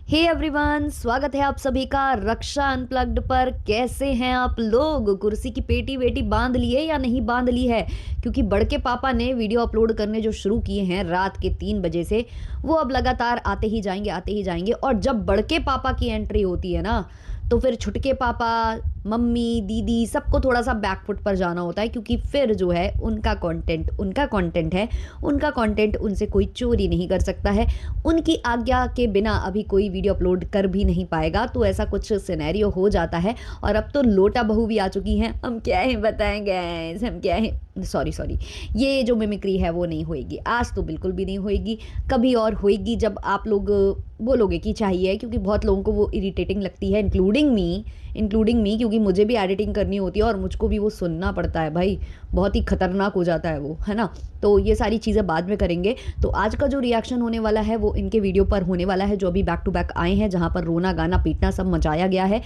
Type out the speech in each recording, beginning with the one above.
Hey everyone, स्वागत है आप सभी का रक्षा अनप्लग्ड पर। कैसे हैं आप लोग? कुर्सी की पेटी वेटी बांध ली है या नहीं बांध ली है? क्योंकि बड़के पापा ने वीडियो अपलोड करने जो शुरू किए हैं रात के 3 बजे से, वो अब लगातार आते ही जाएंगे। और जब बड़के पापा की एंट्री होती है ना, तो फिर छुटके पापा, मम्मी, दीदी, सबको थोड़ा सा बैकफुट पर जाना होता है। क्योंकि फिर जो है उनका कंटेंट है, उनका कंटेंट उनसे कोई चोरी नहीं कर सकता है। उनकी आज्ञा के बिना अभी कोई वीडियो अपलोड कर भी नहीं पाएगा। तो ऐसा कुछ सिनेरियो हो जाता है। और अब तो लोटा बहू भी आ चुकी हैं। हम क्या ही बताएंगे, हम क्या ही, सॉरी, ये जो मिमिक्री है वो नहीं होएगी आज, तो बिल्कुल भी नहीं होएगी। कभी और होएगी जब आप लोग बोलोगे कि चाहिए। क्योंकि बहुत लोगों को वो इरिटेटिंग लगती है, इंक्लूडिंग मी, क्योंकि मुझे भी एडिटिंग करनी होती है और मुझको भी वो सुनना पड़ता है भाई। बहुत ही खतरनाक हो जाता है वो, है ना। तो ये सारी चीज़ें बाद में करेंगे। तो आज का जो रिएक्शन होने वाला है वो इनके वीडियो पर होने वाला है, जो अभी बैक टू बैक आए हैं, जहाँ पर रोना गाना पीटना सब मचाया गया है।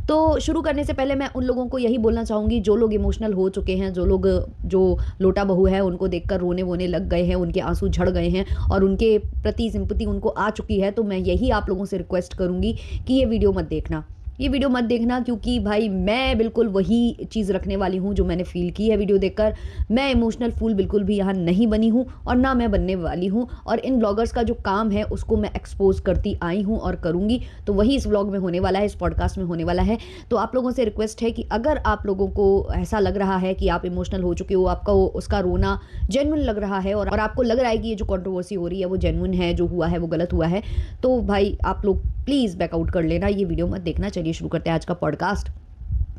तो शुरू करने से पहले मैं उन लोगों को यही बोलना चाहूँगी, जो लोग इमोशनल हो चुके हैं, जो लोग जो लोटा बहू है उनको देखकर रोने वोने लग गए हैं, उनके आंसू झड़ गए हैं और उनके प्रति सिंपैथी उनको आ चुकी है, तो मैं यही आप लोगों से रिक्वेस्ट करूँगी कि ये वीडियो मत देखना। क्योंकि भाई मैं बिल्कुल वही चीज़ रखने वाली हूँ जो मैंने फील की है वीडियो देखकर। मैं इमोशनल फूल बिल्कुल भी यहाँ नहीं बनी हूँ और ना मैं बनने वाली हूँ। और इन ब्लॉगर्स का जो काम है उसको मैं एक्सपोज करती आई हूँ और करूँगी। तो वही इस ब्लॉग में होने वाला है, इस पॉडकास्ट में होने वाला है। तो आप लोगों से रिक्वेस्ट है कि अगर आप लोगों को ऐसा लग रहा है कि आप इमोशनल हो चुके हो, आपका उसका रोना जेन्युइन लग रहा है और आपको लग रहा है कि ये जो कंट्रोवर्सी हो रही है वो जेन्युइन है, जो हुआ है वो गलत हुआ है, तो भाई आप लोग प्लीज़ बैकआउट कर लेना, ये वीडियो मत देखना। चलिए शुरू करते हैं आज का पॉडकास्ट।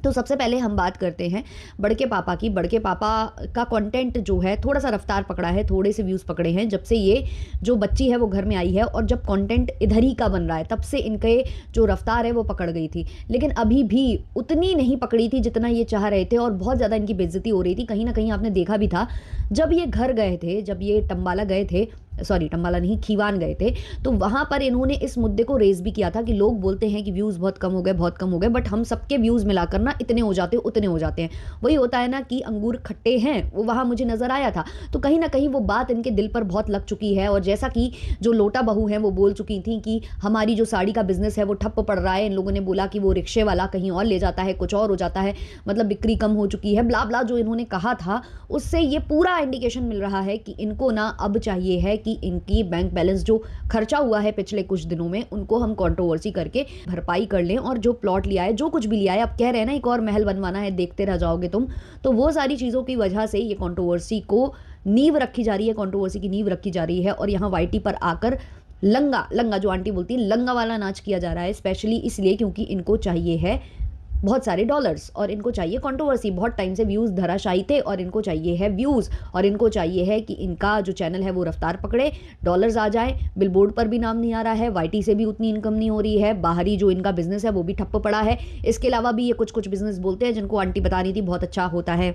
तो सबसे पहले हम बात करते हैं बड़के पापा की। बड़के पापा का कंटेंट जो है थोड़ा सा रफ्तार पकड़ा है, थोड़े से व्यूज़ पकड़े हैं जब से ये जो बच्ची है वो घर में आई है। और जब कंटेंट इधर ही का बन रहा है तब से इनके जो रफ्तार है वो पकड़ गई थी। लेकिन अभी भी उतनी नहीं पकड़ी थी जितना ये चाह रहे थे और बहुत ज़्यादा इनकी बेइज्जती हो रही थी। कहीं ना कहीं आपने देखा भी था जब ये घर गए थे, जब ये टम्बाला गए थे, सॉरी टम्बाला नहीं, खीवान गए थे, तो वहाँ पर इन्होंने इस मुद्दे को रेज भी किया था कि लोग बोलते हैं कि व्यूज़ बहुत कम हो गए, बट हम सबके व्यूज़ मिलाकर ना इतने हो जाते हैं, उतने हो जाते हैं। वही होता है ना कि अंगूर खट्टे हैं, वो वहाँ मुझे नज़र आया था। तो कहीं ना कहीं वो बात इनके दिल पर बहुत लग चुकी है। और जैसा कि जो लोटा बहू हैं वो बोल चुकी थी कि हमारी जो साड़ी का बिजनेस है वो ठप्प पड़ रहा है। इन लोगों ने बोला कि वो रिक्शे वाला कहीं और ले जाता है, कुछ और हो जाता है, मतलब बिक्री कम हो चुकी है, ब्ला ब्ला जो इन्होंने कहा था, उससे ये पूरा इंडिकेशन मिल रहा है कि इनको ना अब चाहिए है कि इनकी बैंक बैलेंस जो खर्चा हुआ है पिछले कुछ दिनों में, उनको हम कंट्रोवर्सी करके भरपाई कर लें। और जो प्लॉट लिया है, जो कुछ भी लिया है, अब कह रहे हैं ना एक और महल बनवाना है, देखते रह जाओगे तुम, तो वो सारी चीज़ों की वजह से ये कंट्रोवर्सी को नींव रखी जा रही है, कंट्रोवर्सी की नींव रखी जा रही है। और यहाँ वाईटी पर आकर लंगा लंगा, जो आंटी बोलती है, लंगा वाला नाच किया जा रहा है, स्पेशली इसलिए क्योंकि इनको चाहिए है बहुत सारे डॉलर्स और इनको चाहिए कंट्रोवर्सी। बहुत टाइम से व्यूज़ धराशायी थे और इनको चाहिए है व्यूज़, और इनको चाहिए है कि इनका जो चैनल है वो रफ्तार पकड़े, डॉलर्स आ जाए। बिलबोर्ड पर भी नाम नहीं आ रहा है, वाईटी से भी उतनी इनकम नहीं हो रही है, बाहरी जो इनका बिजनेस है वो भी ठप्प पड़ा है। इसके अलावा भी ये कुछ कुछ बिजनेस बोलते हैं जिनको आंटी बता रही थी बहुत अच्छा होता है।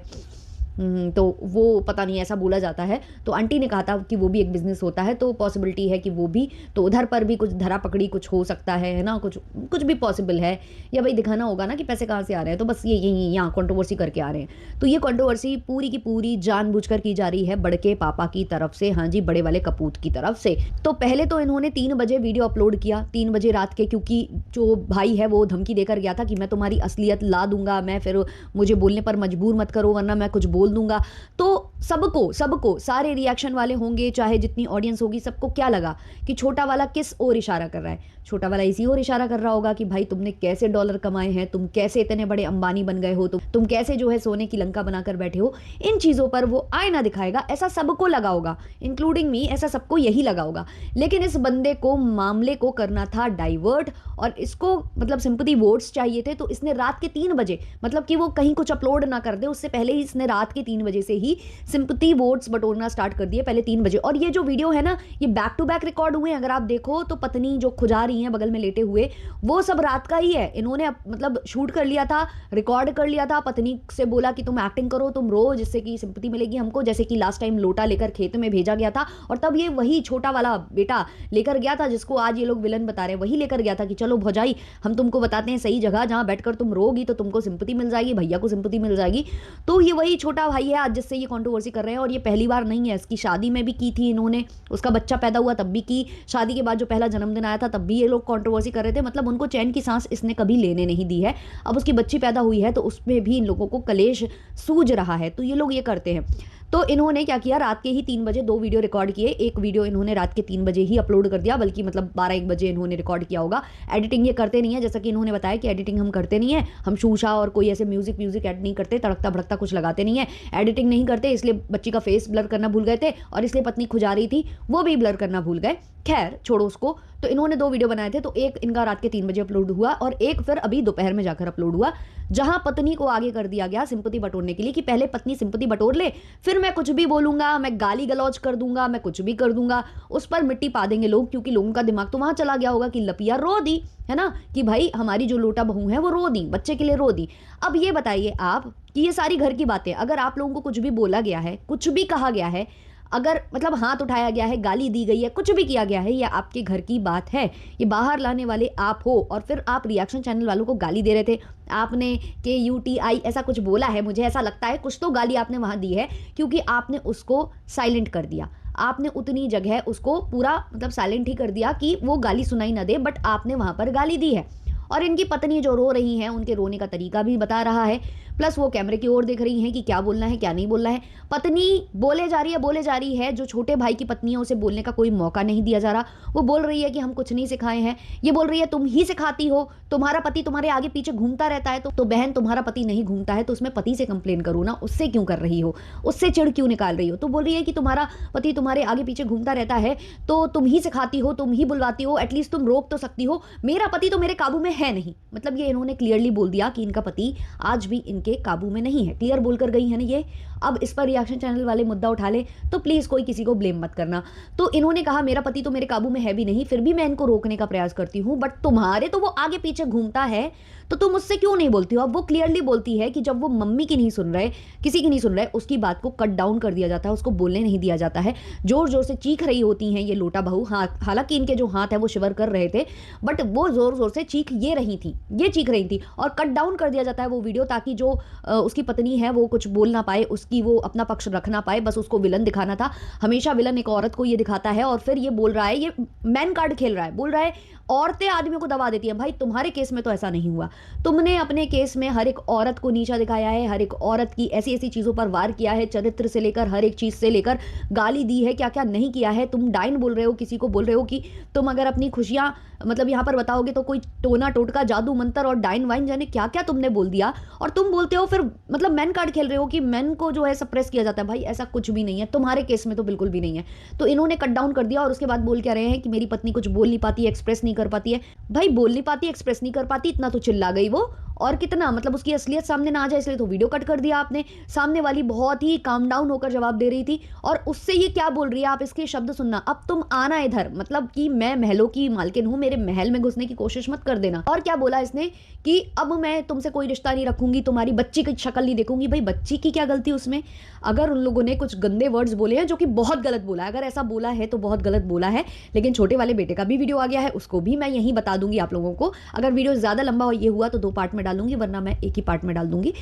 तो वो पता नहीं ऐसा बोला जाता है। तो आंटी ने कहा था कि वो भी एक बिज़नेस होता है, तो पॉसिबिलिटी है कि वो भी, तो उधर पर भी कुछ धरा पकड़ी कुछ हो सकता है ना, कुछ भी पॉसिबल है। या भाई दिखाना होगा ना कि पैसे कहाँ से आ रहे हैं, तो बस ये यही यहाँ कंट्रोवर्सी करके आ रहे हैं। तो ये कंट्रोवर्सी पूरी की पूरी जानबूझकर की जा रही है बड़के पापा की तरफ से। हाँ जी, बड़े वाले कपूत की तरफ से। तो पहले तो इन्होंने 3 बजे वीडियो अपलोड किया, 3 बजे रात के, क्योंकि जो भाई है वो धमकी देकर गया था कि मैं तुम्हारी असलियत ला दूंगा, मैं फिर मुझे बोलने पर मजबूर मत करो वरना मैं कुछ बोल दूंगा। तो सबको सारे रिएक्शन वाले होंगे, चाहे जितनी ऑडियंस होगी, सबको क्या लगा कि छोटा वाला किस ओर इशारा कर रहा है। छोटा वाला इसी ओर इशारा कर रहा होगा कि भाई तुमने कैसे डॉलर कमाए हैं, तुम कैसे इतने बड़े अंबानी बन गए हो, तुम कैसे जो है सोने की लंका बनाकर बैठे हो। इन चीज़ों पर वो आईना दिखाएगा, ऐसा सबको लगा होगा, इंक्लूडिंग मी, ऐसा सबको यही लगा होगा। लेकिन इस बंदे को मामले को करना था डाइवर्ट, और इसको मतलब सिंपैथी वोट्स चाहिए थे। तो इसने रात के 3 बजे, मतलब कि वो कहीं कुछ अपलोड ना कर दे उससे पहले ही इसने रात के 3 बजे से ही सिंपैथी वोट्स बटोरना स्टार्ट कर दिए, पहले 3 बजे। और ये जो वीडियो है ना, ये बैक टू बैक रिकॉर्ड हुए। अगर आप देखो तो पत्नी जो खुजा रही है बगल में लेटे हुए, वो सब रात का ही है। इन्होंने मतलब शूट कर लिया था, रिकॉर्ड कर लिया था, पत्नी से बोला कि तुम एक्टिंग करो, तुम रो, जिससे कि सिंपैथी मिलेगी हमको, जैसे कि लास्ट टाइम लोटा लेकर खेत में भेजा गया था। और तब ये वही छोटा वाला बेटा लेकर गया था जिसको आज ये लोग विलन बता रहे हैं, वही लेकर गया था कि चलो भौजाई हम तुमको बताते हैं सही जगह जहां बैठकर तुम रोगी तो तुमको सिंपैथी मिल जाएगी, भैया को सिंपैथी मिल जाएगी। तो ये वही छोटा छोटा भाई है आज जिससे ये कंट्रोवर्सी कर रहे हैं, और ये पहली बार नहीं है, इसकी शादी में भी की थी इन्होंने, उसका बच्चा पैदा हुआ तब भी की, शादी के बाद जो पहला जन्मदिन आया था तब भी ये लोग कंट्रोवर्सी कर रहे थे। मतलब उनको चैन की सांस इसने कभी लेने नहीं दी है। अब उसकी बच्ची पैदा हुई है तो उसमें भी इन लोगों को कलेश सूझ रहा है, तो ये लोग ये करते हैं। तो इन्होंने क्या किया, रात के ही 3 बजे 2 वीडियो रिकॉर्ड किए। एक वीडियो इन्होंने रात के 3 बजे ही अपलोड कर दिया, बल्कि मतलब 12-1 बजे इन्होंने रिकॉर्ड किया होगा। एडिटिंग ये करते नहीं है, जैसा कि इन्होंने बताया कि एडिटिंग हम करते नहीं है, हम शूशा और कोई ऐसे म्यूजिक ऐड नहीं करते, तड़कता भड़कता कुछ लगाते नहीं है, एडिटिंग नहीं करते, इसलिए बच्ची का फेस ब्लर करना भूल गए थे, और इसलिए पत्नी खुजा रही थी वो भी ब्लर करना भूल गए। खैर छोड़ो उसको। तो इन्होंने 2 वीडियो बनाए थे, तो एक इनका रात के 3 बजे अपलोड हुआ और एक फिर अभी दोपहर में जाकर अपलोड हुआ, जहां पत्नी को आगे कर दिया गया सिंपैथी बटोरने के लिए कि पहले पत्नी सिंपैथी बटोर ले, फिर मैं कुछ भी बोलूंगा, मैं गाली गलौज कर दूंगा, मैं कुछ भी कर दूंगा, उस पर मिट्टी पा देंगे लोग, क्योंकि लोगों का दिमाग तो वहां चला गया होगा कि लपिया रो दी है ना, कि भाई हमारी जो लोटा बहू है वो रो दी, बच्चे के लिए रो दी। अब ये बताइए आप कि ये सारी घर की बातें, अगर आप लोगों को कुछ भी बोला गया है, कुछ भी कहा गया है, अगर मतलब हाथ उठाया गया है, गाली दी गई है, कुछ भी किया गया है, ये आपके घर की बात है, ये बाहर लाने वाले आप हो, और फिर आप रिएक्शन चैनल वालों को गाली दे रहे थे। आपने KUTI ऐसा कुछ बोला है, मुझे ऐसा लगता है कुछ तो गाली आपने वहाँ दी है, क्योंकि आपने उसको साइलेंट कर दिया। आपने उतनी जगह उसको पूरा मतलब साइलेंट ही कर दिया कि वो गाली सुनाई ना दे, बट आपने वहाँ पर गाली दी है। और इनकी पत्नी जो रो रही हैं, उनके रोने का तरीका भी बता रहा है, प्लस वो कैमरे की ओर देख रही हैं कि क्या बोलना है क्या नहीं बोलना है। पत्नी बोले जा रही है, जो छोटे भाई की पत्नी है उसे बोलने का कोई मौका नहीं दिया जा रहा। वो बोल रही है कि हम कुछ नहीं सिखाए हैं, ये बोल रही है तुम ही सिखाती हो, तुम्हारा पति तुम्हारे आगे पीछे घूमता रहता है, तो बहन तुम्हारा पति नहीं घूमता है तो उसमें पति से कंप्लेन करो ना, उससे क्यों कर रही हो, उससे चिढ़ क्यों निकाल रही हो। तो बोल रही है कि तुम्हारा पति तुम्हारे आगे पीछे घूमता रहता है तो तुम ही सिखाती हो, तुम ही बुलवाती हो, एटलीस्ट तुम रोक तो सकती हो, मेरा पति तो मेरे काबू में है नहीं। मतलब ये इन्होंने क्लियरली बोल दिया कि इनका पति आज भी इनके काबू में नहीं है, क्लियर बोलकर गई है ना ये। अब इस पर रिएक्शन चैनल वाले मुद्दा उठा ले तो प्लीज कोई किसी को ब्लेम मत करना। तो इन्होंने कहा मेरा पति तो मेरे काबू में है भी नहीं, फिर भी मैं इनको रोकने का प्रयास करती हूँ, बट तुम्हारे तो वो आगे पीछे घूमता है तो तुम उससे क्यों नहीं बोलती हो। अब वो क्लियरली बोलती है कि जब वो मम्मी की नहीं सुन रहे, किसी की नहीं सुन रहे, उसकी बात को कट डाउन कर दिया जाता है, उसको बोलने नहीं दिया जाता है। जोर जोर से चीख रही होती हैं ये लोटा बहू, हालांकि इनके जो हाथ है वो शिवर कर रहे थे, बट वो जोर जोर से चीख ये रही थी, ये चीख रही थी, और कट डाउन कर दिया जाता है वो वीडियो, ताकि जो उसकी पत्नी है वो कुछ बोल ना पाए, उसकी वो अपना पक्ष रख ना पाए, बस उसको विलन दिखाना था। हमेशा विलन एक औरत को ये दिखाता है, और फिर ये बोल रहा है, ये मैन कार्ड खेल रहा है, बोल रहा है औरतें आदमियों को दबा देती हैं। भाई तुम्हारे केस में तो ऐसा नहीं हुआ, तुमने अपने केस में हर एक औरत को नीचा दिखाया है, हर एक औरत की ऐसी ऐसी चीजों पर वार किया है, चरित्र से लेकर हर एक चीज से लेकर गाली दी है, क्या क्या नहीं किया है। तुम डाइन बोल रहे हो, किसी को बोल रहे हो कि तुम अगर अपनी खुशियां मतलब यहाँ पर बताओगे तो कोई टोना टोटका जादू मंत्र और डाइन वाइन जाने क्या क्या तुमने बोल दिया, और तुम बोलते हो फिर मतलब मैन कार्ड खेल रहे हो कि मैन को जो है सप्रेस किया जाता है। भाई ऐसा कुछ भी नहीं है, तुम्हारे केस में तो बिल्कुल भी नहीं है। तो इन्होंने कट डाउन कर दिया, और उसके बाद बोल क्या रहे हैं कि मेरी पत्नी कुछ बोल नहीं पाती है, एक्सप्रेस नहीं कर पाती है। भाई बोल नहीं पाती, एक्सप्रेस नहीं कर पाती, इतना तो चिल्ला गई वो, और कितना मतलब उसकी असलियत सामने ना आ जाए इसलिए तो वीडियो कट कर दिया आपने। सामने वाली बहुत ही काम डाउन होकर जवाब दे रही थी, और उससे ये क्या बोल रही है आप इसके शब्द सुनना। अब तुम आना इधर, मतलब कि मैं महलों की मालकिन हूं, मेरे महल में घुसने की कोशिश मत कर देना। और क्या बोला इसने कि अब मैं तुमसे कोई रिश्ता नहीं रखूंगी, तुम्हारी बच्ची की शक्ल नहीं देखूंगी। भाई बच्ची की क्या गलती उसमें, अगर उन लोगों ने कुछ गंदे वर्ड्स बोले हैं, जो कि बहुत गलत बोला है, अगर ऐसा बोला है तो बहुत गलत बोला है। लेकिन छोटे वाले बेटे का भी वीडियो आ गया है, उसको भी मैं यहीं बता दूंगी आप लोगों को। अगर वीडियो ज्यादा लंबा ये हुआ तो 2 पार्ट में डालूंगी, वरना मैं एक ही पार्ट में डाल दूंगी।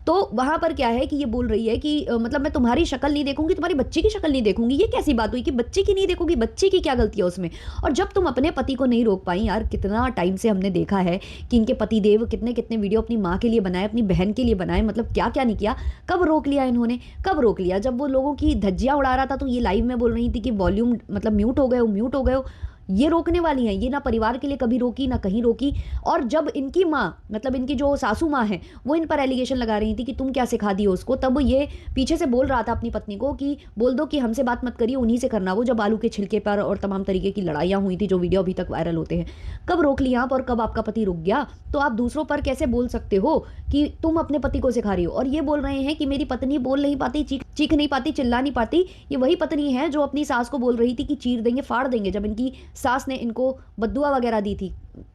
तो वहां पर क्या है कि ये बोल रही है कि मतलब मैं तुम्हारी शक्ल नहीं देखूंगी, तुम्हारी बच्ची की शक्ल नहीं देखूंगी। ये कैसी बात हुई कि बच्ची की नहीं देखूंगी, बच्ची की क्या गलती है उसमें। और जब तुम अपने पति को नहीं रोक पाई, यार कितना टाइम से हमने देखा है कि इनके पति देव कितने कितने वीडियो अपनी माँ के लिए बनाए, अपनी बहन के लिए बनाए, मतलब क्या क्या नहीं किया। कब रोक लिया इन्होंने, कब रोक लिया? जब वो लोगों की धज्जियां उड़ा रहा था तो ये लाइव में बोल रही थी कि वॉल्यूम मतलब म्यूट हो गए हो। ये रोकने वाली हैं, ये ना परिवार के लिए कभी रोकी ना कहीं रोकी। और जब इनकी माँ मतलब इनकी जो सासू माँ है वो इन पर एलिगेशन लगा रही थी कि तुम क्या सिखा दी हो उसको, तब ये पीछे से बोल रहा था अपनी पत्नी को कि बोल दो कि हमसे बात मत करिए, उन्हीं से करना। वो जब आलू के छिलके पर और तमाम तरीके की लड़ाइयाँ हुई थी जो वीडियो अभी तक वायरल होते हैं, कब रोक लिया आप और कब आपका पति रुक गया? तो आप दूसरों पर कैसे बोल सकते हो कि तुम अपने पति को सिखा रही हो? और ये बोल रहे हैं कि मेरी पत्नी बोल नहीं पाती, चीख नहीं पाती, चिल्ला नहीं पाती। ये वही पत्नी है जो अपनी सास को बोल रही थी कि चीर देंगे फाड़ देंगे, जब इनकी सास ने इनको बद्दुआ वगैरह दी थी,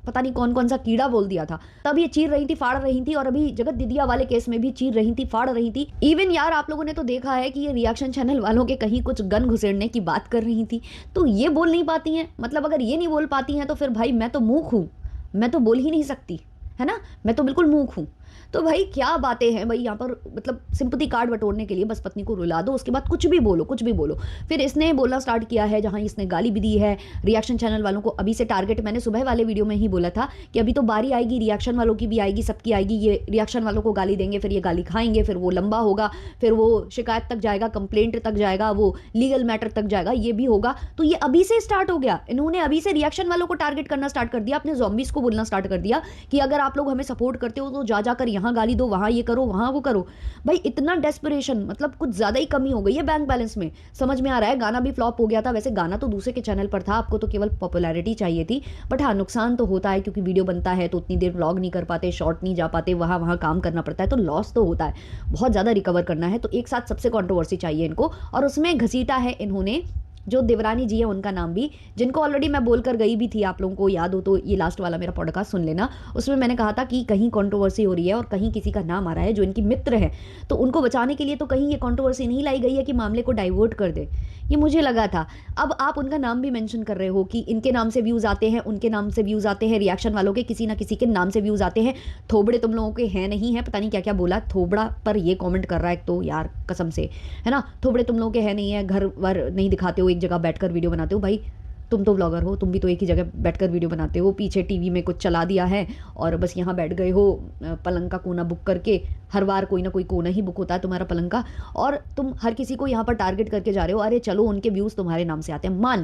पता नहीं कौन कौन सा कीड़ा बोल दिया था, तब ये चीर रही थी, फाड़ रही थी। और अभी जगत दिदिया वाले केस में भी चीर रही थी, फाड़ रही थी। इवन यार आप लोगों ने तो देखा है कि ये रिएक्शन चैनल वालों के कहीं कुछ गन घुसेड़ने की बात कर रही थी, तो ये बोल नहीं पाती हैं। मतलब अगर ये नहीं बोल पाती हैं तो फिर भाई मैं तो मूर्ख हूँ, मैं तो बोल ही नहीं सकती, है ना, मैं तो बिल्कुल मूर्ख हूँ। तो भाई क्या बातें हैं भाई यहाँ पर, मतलब सिंपैथी कार्ड बटोरने के लिए बस पत्नी को रुला दो, उसके बाद कुछ भी बोलो, कुछ भी बोलो। फिर इसने बोलना स्टार्ट किया है, जहाँ इसने गाली भी दी है रिएक्शन चैनल वालों को अभी से टारगेट। मैंने सुबह वाले वीडियो में ही बोला था कि अभी तो बारी आएगी, रिएक्शन वालों की भी आएगी, सबकी आएगी। ये रिएक्शन वालों को गाली देंगे, फिर ये गाली खाएंगे, फिर वो लंबा होगा, फिर वो शिकायत तक जाएगा, कंप्लेंट तक जाएगा, वो लीगल मैटर तक जाएगा, ये भी होगा। तो ये अभी से स्टार्ट हो गया, इन्होंने अभी से रिएक्शन वालों को टारगेट करना स्टार्ट कर दिया, अपने ज़ॉम्बीज को बोलना स्टार्ट कर दिया कि अगर आप लोग हमें सपोर्ट करते हो तो जा जाकर यहाँ गाली दो, वहाँ ये करो, वहाँ वो करो। भाई इतना डेस्परेशन, मतलब कुछ ज़्यादा ही कमी हो गई है बैंक बैलेंस में। समझ में आ रहा है, गाना भी फ्लॉप हो गया था। वैसे गाना तो दूसरे के चैनल पर था, आपको तो केवल पॉपुलैरिटी चाहिए थी, बट हाँ नुकसान तो होता है क्योंकि वीडियो बनता है तो उतनी देर व्लॉग नहीं कर पाते, शॉर्ट नहीं जा पाते, वहाँ वहाँ काम करना पड़ता है, तो लॉस तो होता है। बहुत ज़्यादा रिकवर करना है, तो एक साथ सबसे कंट्रोवर्सी चाहिए इनको। और उसमें घसीटा है इन्होंने जो देवरानी जी है उनका नाम भी, जिनको ऑलरेडी मैं बोलकर गई भी थी, आप लोगों को याद हो तो ये लास्ट वाला मेरा पॉडकास्ट सुन लेना। उसमें मैंने कहा था कि कहीं कंट्रोवर्सी हो रही है और कहीं किसी का नाम आ रहा है जो इनकी मित्र है, तो उनको बचाने के लिए तो कहीं ये कंट्रोवर्सी नहीं लाई गई है कि मामले को डाइवर्ट कर दे, ये मुझे लगा था। अब आप उनका नाम भी मेंशन कर रहे हो कि इनके नाम से व्यूज़ आते हैं, उनके नाम से व्यूज़ आते हैं, रिएक्शन वालों के किसी ना किसी के नाम से व्यूज़ आते हैं। थोबड़े तुम लोगों के हैं नहीं है, पता नहीं क्या क्या बोला, थोबड़ा पर ये कमेंट कर रहा है तो यार कसम से, है ना, थोबड़े तुम लोगों के हैं नहीं है, घर वर नहीं दिखाते हो, एक जगह बैठकर वीडियो बनाते हो। भाई तुम तो व्लॉगर हो, तुम भी तो एक ही जगह बैठकर वीडियो बनाते हो, पीछे टीवी में कुछ चला दिया है और बस यहाँ बैठ गए हो पलंग का कोना बुक करके। हर बार कोई ना कोई कोना ही बुक होता है तुम्हारा पलंग का, और तुम हर किसी को यहाँ पर टारगेट करके जा रहे हो। अरे चलो उनके व्यूज़ तुम्हारे नाम से आते हैं, मान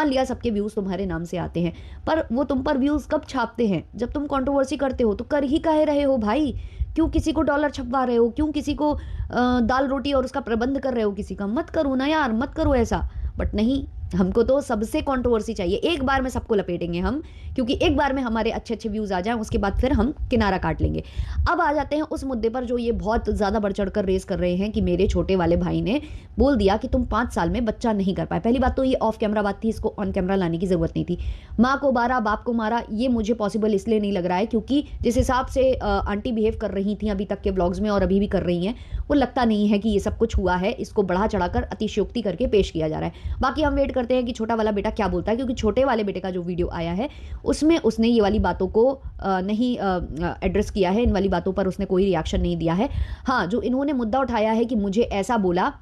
लिया सबके व्यूज़ तुम्हारे नाम से आते हैं, पर वो तुम पर व्यूज़ कब छापते हैं? जब तुम कंट्रोवर्सी करते हो। तो कर ही काहे रहे हो भाई? क्यों किसी को डॉलर छपवा रहे हो? क्यों किसी को दाल रोटी और उसका प्रबंध कर रहे हो किसी का? मत करो ना यार, मत करो ऐसा। बट नहीं, हमको तो सबसे कंट्रोवर्सी चाहिए, एक बार में सबको लपेटेंगे हम, क्योंकि एक बार में हमारे अच्छे अच्छे व्यूज़ आ जाएं, उसके बाद फिर हम किनारा काट लेंगे। अब आ जाते हैं उस मुद्दे पर जो ये बहुत ज़्यादा बढ़ चढ़ कर रेस कर रहे हैं कि मेरे छोटे वाले भाई ने बोल दिया कि तुम 5 साल में बच्चा नहीं कर पाए। पहली बात तो ये ऑफ कैमरा बात थी, इसको ऑन कैमरा लाने की ज़रूरत नहीं थी। माँ को मारा, बाप को मारा, ये मुझे पॉसिबल इसलिए नहीं लग रहा है क्योंकि जिस हिसाब से आंटी बिहेव कर रही थी अभी तक के व्लॉग्स में और अभी भी कर रही हैं, वो लगता नहीं है कि ये सब कुछ हुआ है। इसको बढ़ा चढ़ाकर अतिशयोक्ति करके पेश किया जा रहा है। बाकी हम वेट करते हैं कि छोटा वाला बेटा क्या बोलता है, क्योंकि छोटे वाले बेटे का जो वीडियो आया है उसमें उसने ये वाली बातों को नहीं एड्रेस किया है, इन वाली बातों पर उसने कोई रिएक्शन नहीं दिया है। हाँ, जो इन्होंने मुद्दा उठाया है कि मुझे ऐसा बोला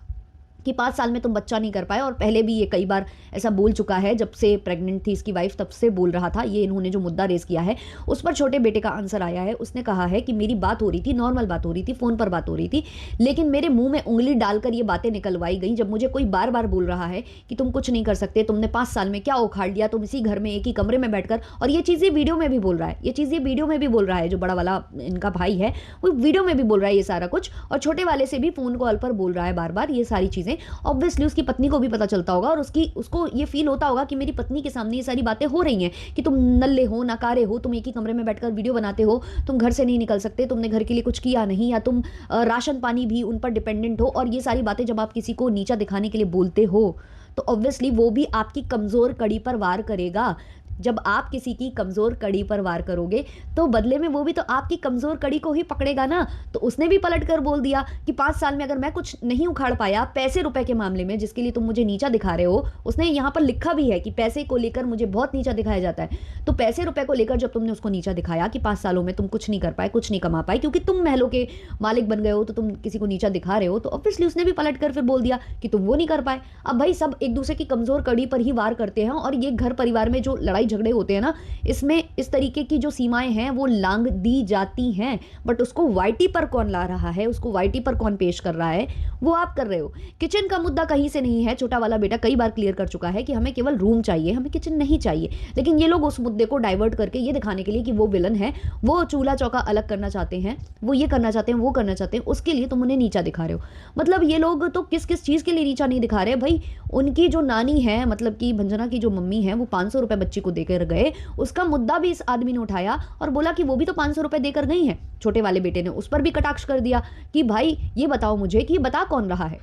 कि 5 साल में तुम बच्चा नहीं कर पाए, और पहले भी ये कई बार ऐसा बोल चुका है, जब से प्रेग्नेंट थी इसकी वाइफ तब से बोल रहा था। ये इन्होंने जो मुद्दा रेस किया है उस पर छोटे बेटे का आंसर आया है। उसने कहा है कि मेरी बात हो रही थी, नॉर्मल बात हो रही थी, फ़ोन पर बात हो रही थी, लेकिन मेरे मुंह में उंगली डालकर ये बातें निकलवाई गई जब मुझे कोई बार बार बोल रहा है कि तुम कुछ नहीं कर सकते, तुमने 5 साल में क्या उखाड़ लिया, तुम इसी घर में एक ही कमरे में बैठकर। और ये चीज़ें वीडियो में भी बोल रहा है, ये चीज़ें वीडियो में भी बोल रहा है, जो बड़ा वाला इनका भाई है वो वीडियो में भी बोल रहा है ये सारा कुछ, और छोटे वाले से भी फ़ोन कॉल पर बोल रहा है बार बार ये सारी चीज़ें। ऑब्वियसली उसकी पत्नी को भी पता चलता होगा और उसको ये फील होता होगा कि मेरी पत्नी के सामने ये सारी बातें हो रही हैं कि तुम नल्ले हो, नकारे हो, तुम एक ही कमरे में बैठकर वीडियो बनाते हो, तुम घर से नहीं निकल सकते, तुमने घर के लिए कुछ किया नहीं, या तुम राशन पानी भी उन पर डिपेंडेंट हो। और ये सारी बातें जब आप किसी को नीचा दिखाने के लिए बोलते हो तो ऑब्वियसली वो भी आपकी कमज़ोर कड़ी पर वार करेगा। जब आप किसी की कमज़ोर कड़ी पर वार करोगे तो बदले में वो भी तो आपकी कमज़ोर कड़ी को ही पकड़ेगा ना। तो उसने भी पलट कर बोल दिया कि 5 साल में अगर मैं कुछ नहीं उखाड़ पाया पैसे रुपए के मामले में, जिसके लिए तुम मुझे नीचा दिखा रहे हो, उसने यहाँ पर लिखा भी है कि पैसे को लेकर मुझे बहुत नीचा दिखाया जाता है। तो पैसे रुपए को लेकर जब तुमने उसको नीचा दिखाया कि 5 सालों में तुम कुछ नहीं कर पाए, कुछ नहीं कमा पाए, क्योंकि तुम महलों के मालिक बन गए हो, तो तुम किसी को नीचा दिखा रहे हो, तो ऑब्वियसली उसने भी पलट कर फिर बोल दिया कि तुम वो नहीं कर पाए। अब भाई सब एक दूसरे की कमज़ोर कड़ी पर ही वार करते हैं, और ये घर परिवार में जो लड़ाई झगड़े होते हैं ना, इसमें इस तरीके की जो सीमाएं हैं वो लांघ दी जाती हैं। बट उसको वाईटी पर कौन ला रहा है, उसको वाईटी पर कौन पेश कर रहा है, वो आप कर रहे हो। किचन का मुद्दा कहीं से नहीं है, छोटा वाला बेटा कई बार क्लियर कर चुका है कि हमें केवल रूम चाहिए, हमें किचन नहीं चाहिए। लेकिन ये लोग उस मुद्दे को डाइवर्ट करके ये दिखाने के लिए कि वो विलन है, वो चूल्हा चौका अलग करना चाहते हैं, वो ये करना चाहते हैं, वो करना चाहते हैं, उसके लिए तुम उन्हें नीचा दिखा रहे हो। मतलब ये लोग तो किस किस चीज़ के लिए नीचा नहीं दिखा रहे भाई। उनकी जो नानी है, मतलब कि भंजना की जो मम्मी है, वो 500 रुपये बच्ची को देकर गए, उसका मुद्दा भी इस आदमी ने उठाया और बोला कि वो भी तो 500 रुपये देकर गई हैं। छोटे वाले बेटे ने उस पर भी कटाक्ष कर दिया कि भाई ये बताओ मुझे कि बता कौन रहा है,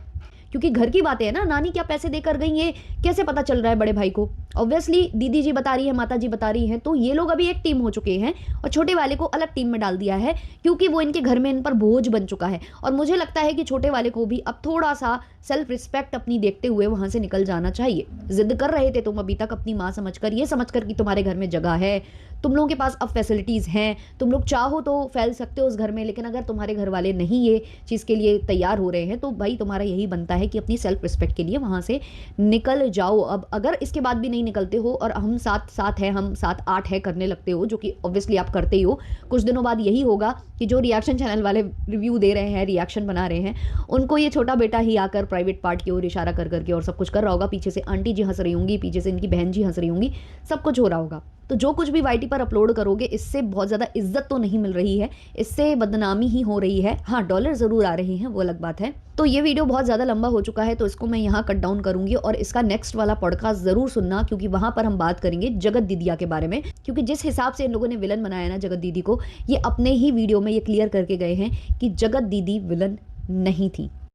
क्योंकि घर की बातें है ना, नानी क्या पैसे देकर गई, ये कैसे पता चल रहा है बड़े भाई को। ऑब्वियसली दीदी जी बता रही है, माता जी बता रही हैं, तो ये लोग अभी एक टीम हो चुके हैं और छोटे वाले को अलग टीम में डाल दिया है, क्योंकि वो इनके घर में इन पर बोझ बन चुका है। और मुझे लगता है कि छोटे वाले को भी अब थोड़ा सा सेल्फ रिस्पेक्ट अपनी देखते हुए वहां से निकल जाना चाहिए। जिद कर रहे थे तुम अभी तक अपनी माँ समझकर, ये समझकर कि तुम्हारे घर में जगह है, तुम लोगों के पास अब फैसिलिटीज़ हैं, तुम लोग चाहो तो फैल सकते हो उस घर में, लेकिन अगर तुम्हारे घर वाले नहीं ये चीज़ के लिए तैयार हो रहे हैं तो भाई तुम्हारा यही बनता है कि अपनी सेल्फ रिस्पेक्ट के लिए वहाँ से निकल जाओ। अब अगर इसके बाद भी नहीं निकलते हो और हम साथ साथ है, हम 7-8 है करने लगते हो, जो कि ऑब्वियसली आप करते ही हो, कुछ दिनों बाद यही होगा कि जो रिएक्शन चैनल वाले रिव्यू दे रहे हैं, रिएक्शन बना रहे हैं, उनको ये छोटा बेटा ही आकर प्राइवेट पार्ट की ओर इशारा कर करके और सब कुछ कर रहा होगा, पीछे से आंटी जी हंस रही होंगी, पीछे से इनकी बहन जी हंस रही होंगी, सब कुछ हो रहा होगा। तो जो कुछ भी वाईटी पर अपलोड करोगे, इससे बहुत ज़्यादा इज्जत तो नहीं मिल रही है, इससे बदनामी ही हो रही है। हाँ, डॉलर ज़रूर आ रहे हैं, वो अलग बात है। तो ये वीडियो बहुत ज़्यादा लंबा हो चुका है, तो इसको मैं यहाँ कट डाउन करूँगी और इसका नेक्स्ट वाला पॉडकास्ट ज़रूर सुनना, क्योंकि वहाँ पर हम बात करेंगे जगत दीदिया के बारे में। क्योंकि जिस हिसाब से इन लोगों ने विलन बनाया ना जगत दीदी को, ये अपने ही वीडियो में ये क्लियर करके गए हैं कि जगत दीदी विलन नहीं थी।